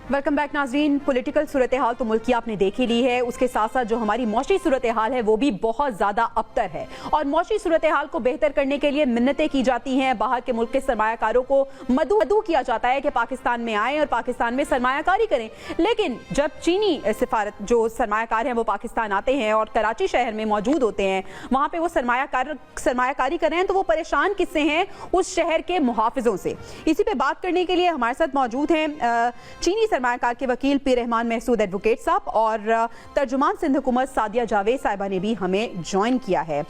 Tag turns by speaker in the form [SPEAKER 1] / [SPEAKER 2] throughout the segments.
[SPEAKER 1] Welcome back नाज़रीन। Political सूरत हाल तो मुल्क की आपने देख ही ली है, उसके साथ साथ जो हमारी मौशी सूरत हाल है वो भी बहुत ज़्यादा अबतर है। और मौशी सूरत हाल को बेहतर करने के लिए मिन्नतें की जाती हैं, बाहर के मुल्क के सरमायाकारों को मदऊ किया जाता है कि पाकिस्तान में आएँ और पाकिस्तान में सरमायाकारी करें। लेकिन जब चीनी सिफारत जो सरमायाकार हैं वो पाकिस्तान आते हैं और कराची शहर में मौजूद होते हैं, वहाँ पर वो सरमायाकारी कर रहे हैं, तो वो परेशान किससे हैं? उस शहर के मुहाफिजों से। इसी पर बात करने के लिए हमारे साथ मौजूद हैं चीनी सरमायाकार के वकील पीर रहमान महसूद एडवोकेट साहब और तर्जुमान सिंध हुकूमत सादिया जावेद साहिबा ने भी हमें ज्वाइन किया है।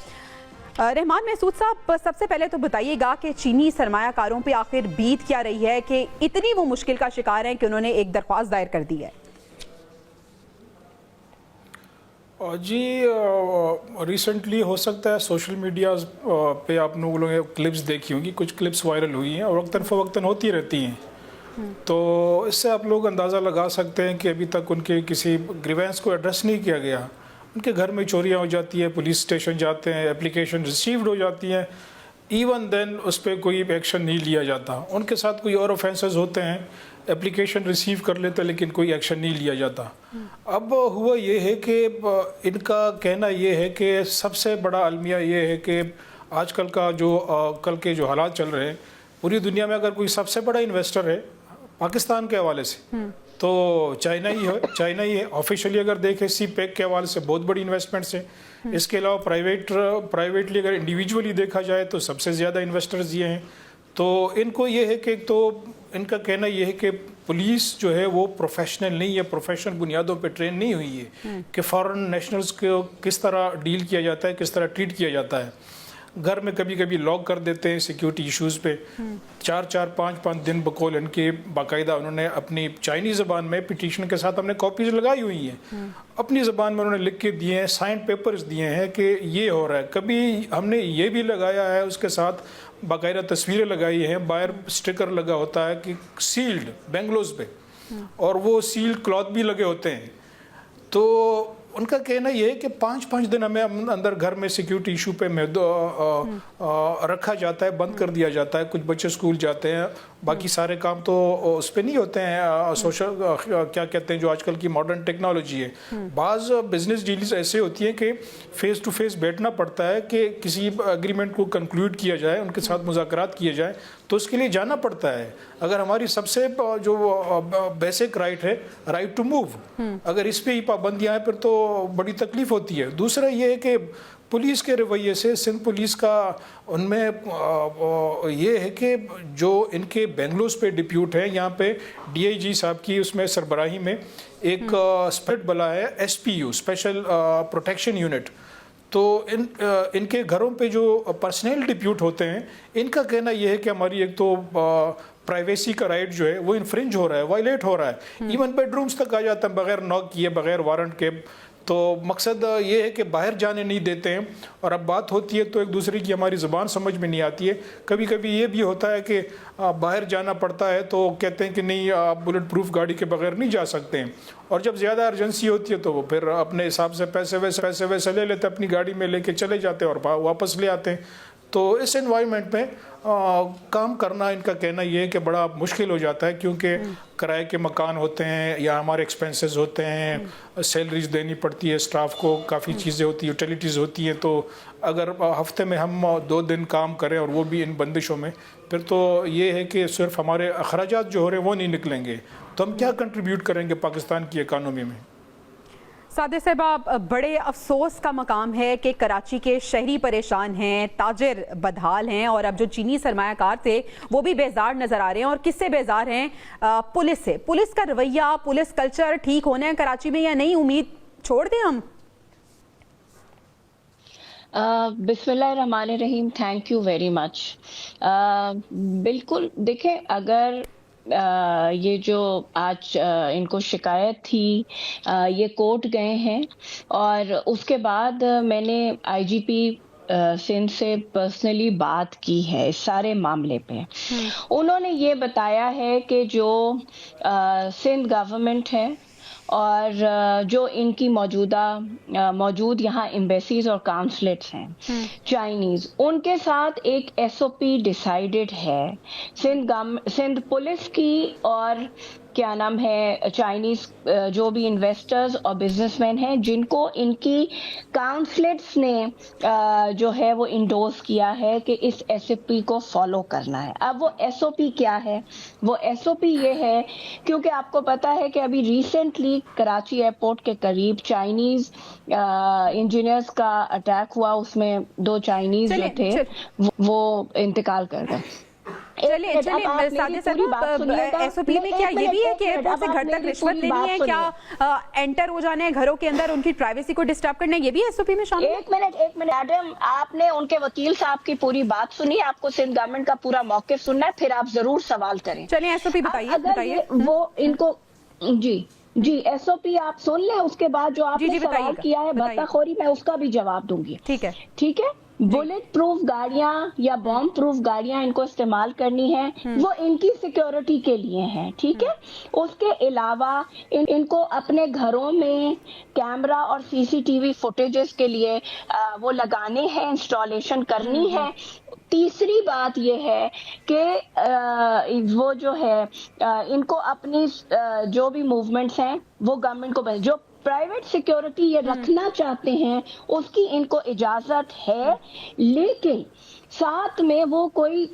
[SPEAKER 1] रहमान महसूद साहब, सबसे पहले तो बताइएगा कि चीनी सरमायाकारों पे आखिर बीत क्या रही है कि इतनी वो मुश्किल का शिकार हैं कि उन्होंने एक दरख्वास्त दायर कर दी है।
[SPEAKER 2] जी, रिसेंटली हो सकता है सोशल मीडिया पे आप लोगों ने क्लिप्स देखी होंगी, कुछ क्लिप्स वायरल हुई हैं और वक्तन फ़वक्तन होती रहती हैं। तो इससे आप लोग अंदाज़ा लगा सकते हैं कि अभी तक उनके किसी ग्रीवेंस को एड्रेस नहीं किया गया। उनके घर में चोरियां हो जाती है, पुलिस स्टेशन जाते हैं, एप्लीकेशन रिसीव्ड हो जाती हैं, इवन देन उस पर कोई एक्शन नहीं लिया जाता। उनके साथ कोई और ऑफेंसेस होते हैं, एप्लीकेशन रिसीव कर लेते हैं लेकिन कोई एक्शन नहीं लिया जाता। अब हुआ ये है कि इनका कहना ये है कि सबसे बड़ा अलमिया ये है कि आजकल का जो कल के जो हालात चल रहे हैं पूरी दुनिया में, अगर कोई सबसे बड़ा इन्वेस्टर है पाकिस्तान के हवाले से तो चाइना ही है। ऑफिशियली अगर देखें सीपेक के हवाले से बहुत बड़ी इन्वेस्टमेंट्स है। इसके अलावा प्राइवेटली अगर इंडिविजुअली देखा जाए तो सबसे ज़्यादा इन्वेस्टर्स ये हैं। तो इनको ये है कि एक तो इनका कहना ये है कि पुलिस जो है वो प्रोफेशनल नहीं है, प्रोफेशनल बुनियादों पे ट्रेन नहीं हुई है कि फॉरेन नेशनल्स को किस तरह डील किया जाता है, किस तरह ट्रीट किया जाता है। घर में कभी कभी लॉक कर देते हैं सिक्योरिटी इश्यूज़ पे। 4-5 दिन बकौल इनके बाकायदा उन्होंने अपनी चाइनीज़ ज़बान में पिटीशन के साथ हमने कॉपीज़ लगाई हुई हैं, अपनी ज़बान में उन्होंने लिख के दिए हैं, साइंड पेपर्स दिए हैं कि ये हो रहा है। कभी हमने ये भी लगाया है, उसके साथ बाकायदा तस्वीरें लगाई हैं, बाहर स्टिकर लगा होता है कि सील्ड बेंगलोज पे, और वो सील्ड क्लॉथ भी लगे होते हैं। तो उनका कहना यह है कि 5 दिन हमें अंदर घर में सिक्योरिटी इशू पे रखा जाता है, बंद कर दिया जाता है। कुछ बच्चे स्कूल जाते हैं, बाकी सारे काम तो उस पर नहीं होते हैं। सोशल क्या कहते हैं जो आजकल की मॉडर्न टेक्नोलॉजी है, बाज़ बिजनेस डील्स ऐसे होती हैं कि फेस टू फेस बैठना पड़ता है कि किसी एग्रीमेंट को कंक्लूड किया जाए, उनके साथ मुज़ाकरात किए जाए, तो उसके लिए जाना पड़ता है। अगर हमारी सबसे जो बेसिक राइट है, राइट टू मूव, अगर इस पर ही पाबंदियाँ हैं फिर तो बड़ी तकलीफ होती है। दूसरा ये है कि पुलिस के रवैये से सिंध पुलिस का उनमें ये है कि जो इनके बेंगलोस पे डिप्यूट है, यहाँ पे डीआईजी साहब की उसमें सरबराही में एक स्पेट बला है एसपीयू, स्पेशल प्रोटेक्शन यूनिट। तो इनके घरों पे जो पर्सनल डिप्यूट होते हैं, इनका कहना यह है कि हमारी एक तो प्राइवेसी का राइट जो है वो इन्फ्रिंज हो रहा है, वायलेट हो रहा है। इवन बेडरूम्स तक आ जाता है बगैर नॉक किए, बगैर वारंट के। तो मकसद ये है कि बाहर जाने नहीं देते हैं। और अब बात होती है तो एक दूसरे की हमारी ज़ुबान समझ में नहीं आती है। कभी कभी ये भी होता है कि बाहर जाना पड़ता है तो कहते हैं कि नहीं, आप बुलेट प्रूफ गाड़ी के बगैर नहीं जा सकते हैं। और जब ज़्यादा अर्जेंसी होती है तो वो फिर अपने हिसाब से पैसे वैसे ले लेते, अपनी गाड़ी में लेके चले जाते हैं और वापस ले आते हैं। तो इस एनवायरनमेंट में काम करना, इनका कहना ये है कि बड़ा मुश्किल हो जाता है, क्योंकि किराए के मकान होते हैं या हमारे एक्सपेंसेस होते हैं, सैलरीज देनी पड़ती है स्टाफ को, काफ़ी चीज़ें होती हैं, यूटिलिटीज़ होती हैं। तो अगर हफ्ते में हम 2 दिन काम करें और वो भी इन बंदिशों में, फिर तो ये है कि सिर्फ हमारे अखराजात जो हो रहे हैं वो नहीं निकलेंगे, तो हम क्या कंट्रीब्यूट करेंगे पाकिस्तान की इकानमी में।
[SPEAKER 1] सादिया साहिबा, बड़े अफसोस का मकाम है कि कराची के शहरी परेशान हैं, ताजिर बदहाल हैं, और अब जो चीनी सरमायाकार थे वो भी बेजार नज़र आ रहे हैं। और किससे बेजार हैं? पुलिस से। पुलिस का रवैया, पुलिस कल्चर ठीक होना है कराची में या नहीं? उम्मीद छोड़ दें हम?
[SPEAKER 3] बिस्मिल्लाहिर्रहमानिर्रहीम, थैंक यू वेरी मच। बिल्कुल, देखें, अगर ये जो आज इनको शिकायत थी, ये कोर्ट गए हैं और उसके बाद मैंने आईजीपी सिंध से पर्सनली बात की है इस सारे मामले पे। उन्होंने ये बताया है कि जो सिंध गवर्नमेंट है और जो इनकी मौजूद यहाँ एम्बेसीज और काउंसलेट्स हैं चाइनीज, उनके साथ एक एसओपी डिसाइडेड है सिंध पुलिस की और क्या नाम है चाइनीज जो भी इन्वेस्टर्स और बिजनेसमैन हैं जिनको इनकी काउंसलेट्स ने जो है वो इंडोर्स किया है कि इस एसओपी को फॉलो करना है। अब वो एसओपी क्या है? वो एसओपी ये है, क्योंकि आपको पता है कि अभी रिसेंटली कराची एयरपोर्ट के करीब चाइनीज इंजीनियर्स का अटैक हुआ, उसमें 2 चाइनीज जो थे वो इंतकाल कर गए।
[SPEAKER 1] चलिए सादिया साहब, एसओपी में क्या ये भी है कि एयरपोर्ट से घर तक रिश्वत लेनी है, क्या एंटर हो जाना है घरों के अंदर, उनकी प्राइवेसी को डिस्टर्ब करना है, ये भी एसओपी में शामिल है?
[SPEAKER 3] एक मिनट मैडम, आपने उनके वकील साहब की पूरी बात सुनी, आपको सिंध गवर्नमेंट का पूरा मौक़िफ़ सुनना है, फिर आप जरूर सवाल करें।
[SPEAKER 1] चलिए एसओपी बताइए।
[SPEAKER 3] वो इनको जी एसओपी आप सुन लें, उसके बाद जो आपने सवाल किया है भत्ताखोरी, मैं उसका भी जवाब दूंगी। ठीक है। बुलेट प्रूफ गाड़ियां या बॉम्ब प्रूफ गाड़ियां इनको इस्तेमाल करनी है, वो इनकी सिक्योरिटी के लिए है। ठीक है। उसके अलावा इनको अपने घरों में कैमरा और सीसीटीवी फुटेजेस के लिए वो लगाने हैं, इंस्टॉलेशन करनी है। तीसरी बात ये है कि वो जो है इनको अपनी जो भी मूवमेंट्स हैं वो गवर्नमेंट को, जो प्राइवेट सिक्योरिटी ये रखना चाहते हैं उसकी इनको इजाजत है, लेकिन साथ में वो कोई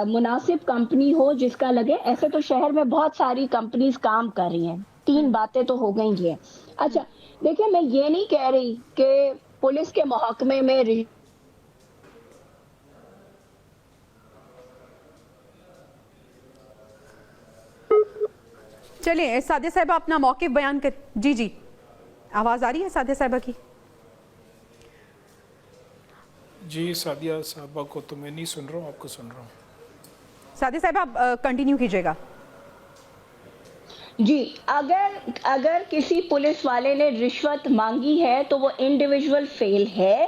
[SPEAKER 3] मुनासिब कंपनी हो जिसका लगे। ऐसे तो शहर में बहुत सारी कंपनीज काम कर रही हैं, 3 बातें तो हो गई हैं। अच्छा देखिए, मैं ये नहीं कह रही कि पुलिस के महकमे में
[SPEAKER 1] चलिए सादिया साहिबा अपना मौक़िफ़ बयान कर। जी आवाज आ रही है सादिया साहिबा की?
[SPEAKER 2] जी सादिया साहिबा को तो मैं नहीं सुन रहा हूँ, आपको सुन रहा हूँ।
[SPEAKER 1] सादिया साहिबा आप कंटिन्यू कीजिएगा।
[SPEAKER 3] जी, अगर किसी पुलिस वाले ने रिश्वत मांगी है तो वो इंडिविजुअल फेल है,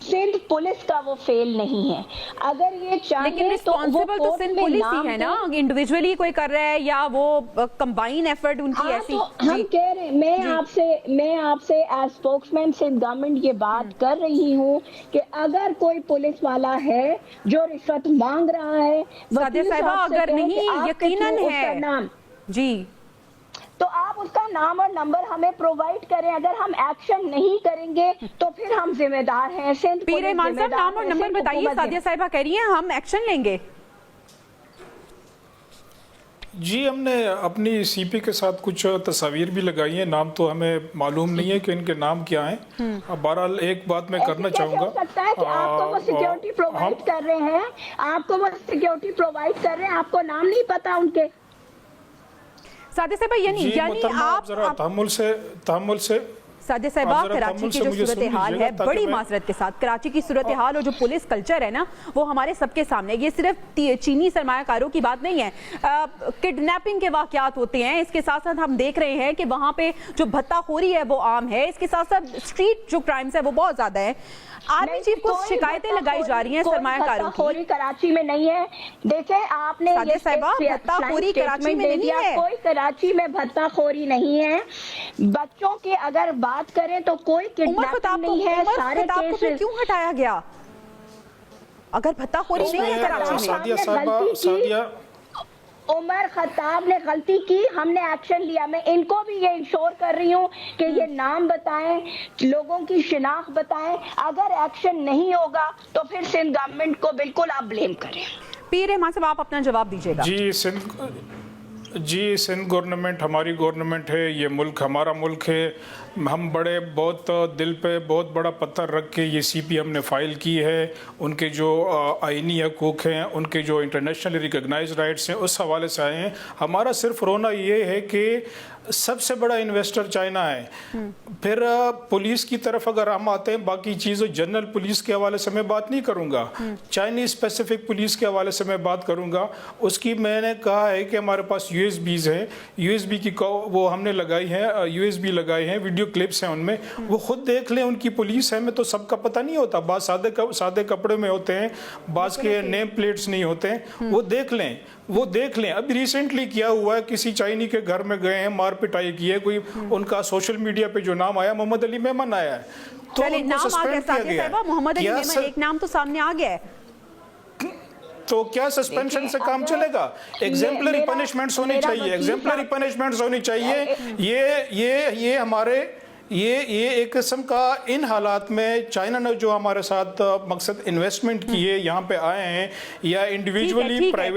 [SPEAKER 3] सिंध पुलिस का वो फेल नहीं है। अगर ये चाहे
[SPEAKER 1] लेकिन रिस्पॉन्सिबल तो सिंध पुलिस ही है ना, इंडिविजुअली कोई कर रहा है या वो कंबाइन एफर्ट उनकी ऐसी।
[SPEAKER 3] तो हम कह रहे, मैं आपसे एज स्पोक्समैन सिंध गवर्नमेंट ये बात कर रही हूँ कि अगर कोई पुलिस वाला है जो रिश्वत मांग रहा है,
[SPEAKER 1] सादिया साहिबा अगर नहीं यकीनन है
[SPEAKER 3] नाम
[SPEAKER 1] जी,
[SPEAKER 3] तो आप उसका नाम और नंबर हमें प्रोवाइड करें। अगर हम एक्शन नहीं करेंगे तो फिर हम जिम्मेदार हैं। सिंध
[SPEAKER 1] पीर रहमान साहब नाम और नंबर बताइए। सादिया साहिबा कह रही हैं हम एक्शन लेंगे।
[SPEAKER 2] जी हमने अपनी सीपी के साथ कुछ तस्वीर भी लगाई हैं, नाम तो हमें मालूम नहीं है कि इनके नाम क्या हैं। अब बहरहाल एक बात मैं करना चाहूँगा,
[SPEAKER 3] हो सकता है कि आपको वो सिक्योरिटी प्रोवाइड कर रहे हैं, आपको नाम नहीं पता उनके।
[SPEAKER 1] सादिया साहिबा यानी आप
[SPEAKER 2] जरा तहम्मुल से
[SPEAKER 1] सादिया साहिबा, कराची की जो सूरत हाल है, बड़ी माजरत के साथ कराची की सूरत हाल और जो पुलिस कल्चर है ना, वो हमारे सबके सामने। ये सिर्फ चीनी सरमायाकारों की बात नहीं है, किडनैपिंग के वाकयात होते हैं, इसके साथ साथ हम देख रहे हैं कि वहाँ पे जो भत्ताखोरी है वो आम है, इसके साथ साथ स्ट्रीट जो क्राइम्स है वो बहुत ज्यादा है। आर्मी चीफ को शिकायतें लगाई जा रही हैं सरमायाकारों की।
[SPEAKER 3] कराची में नहीं है। देखें आपने
[SPEAKER 1] भत्ताखोरी कराची में नहीं है,
[SPEAKER 3] कोई कराची में भत्ताखोरी नहीं है। बच्चों की अगर बात करें तो कोई किडनैपिंग नहीं है। सारे केसेस
[SPEAKER 1] क्यों हटाया गया अगर भत्ताखोरी नहीं है कराची में?
[SPEAKER 3] उमर खत्ताब ने गलती की, हमने एक्शन लिया। मैं इनको भी ये इंश्योर कर रही हूँ कि ये नाम बताएं, लोगों की शिनाख्त बताएं। अगर एक्शन नहीं होगा तो फिर सिंध गवर्नमेंट को बिल्कुल आप ब्लेम करें।
[SPEAKER 1] पीर रहमान साहब आप अपना जवाब दीजिएगा।
[SPEAKER 2] जी सिंध गवर्नमेंट हमारी गवर्नमेंट है, ये मुल्क हमारा मुल्क है। हम बहुत दिल पे बहुत बड़ा पत्थर रख के ये सीपी हमने फ़ाइल की है। उनके जो आईनी हकूक़ हैं, उनके जो इंटरनेशनली रिकॉग्नाइज्ड राइट्स हैं, उस हवाले से आए हैं। हमारा सिर्फ रोना ये है कि सबसे बड़ा इन्वेस्टर चाइना है। फिर पुलिस की तरफ अगर हम आते हैं, बाकी चीज़ों जनरल पुलिस के हवाले से मैं बात नहीं करूँगा, चाइनीज़ स्पेसिफिक पुलिस के हवाले से मैं बात करूँगा। उसकी मैंने कहा है कि हमारे पास यूएसबीज़ हैं, यूएसबी की वो हमने लगाई हैं, यूएसबी लगाई हैं, वीडियो क्लिप्स हैं उनमें, वो खुद देख लें। उनकी पुलिस है, में तो सबका पता नहीं होता, बात सादे कपड़े में होते हैं, बाज के नेम प्लेट्स नहीं होते हैं, वो देख लें। अभी रिसेंटली क्या हुआ है, किसी चाइनी के घर में गए हैं, मार पिटाई की है, कोई उनका सोशल मीडिया पे जो नाम आया मोहम्मद अली मेमन आया है, तो
[SPEAKER 1] नाम आ गया। मोहम्मद अली मेमन एक नाम तो सामने आ गया है।
[SPEAKER 2] तो क्या सस्पेंशन से काम चलेगा? एग्जाम्पलरी पनिशमेंट्स होनी चाहिए, एग्जाम्पलरी पनिशमेंट्स होनी चाहिए। ये हमारे ये एक किस्म का इन हालात में चाइना ने जो हमारे साथ मकसद इन्वेस्टमेंट की है, यहाँ पे आए हैं या इंडिविजुअली प्राइवेट